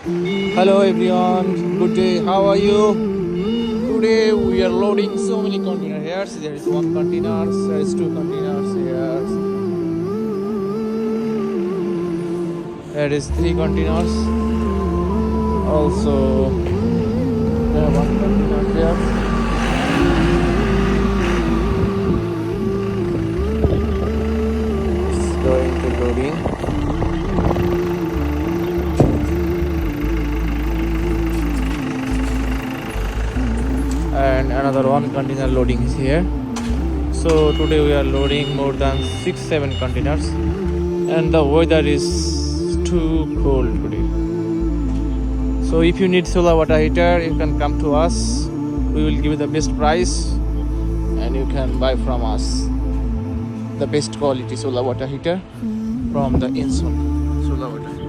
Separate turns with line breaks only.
Hello everyone, good day. How are you? Today we are loading so many containers here. See, there is one container, there is two containers here. There is three containers. Also, there are one container here. It's going to loading. And another one container loading is here. So today we are loading more than 6-7 containers, and the weather is too cold today. So if you need solar water heater, you can come to us. We will give you the best price, and you can buy from us the best quality solar water heater from the Insun solar water heater.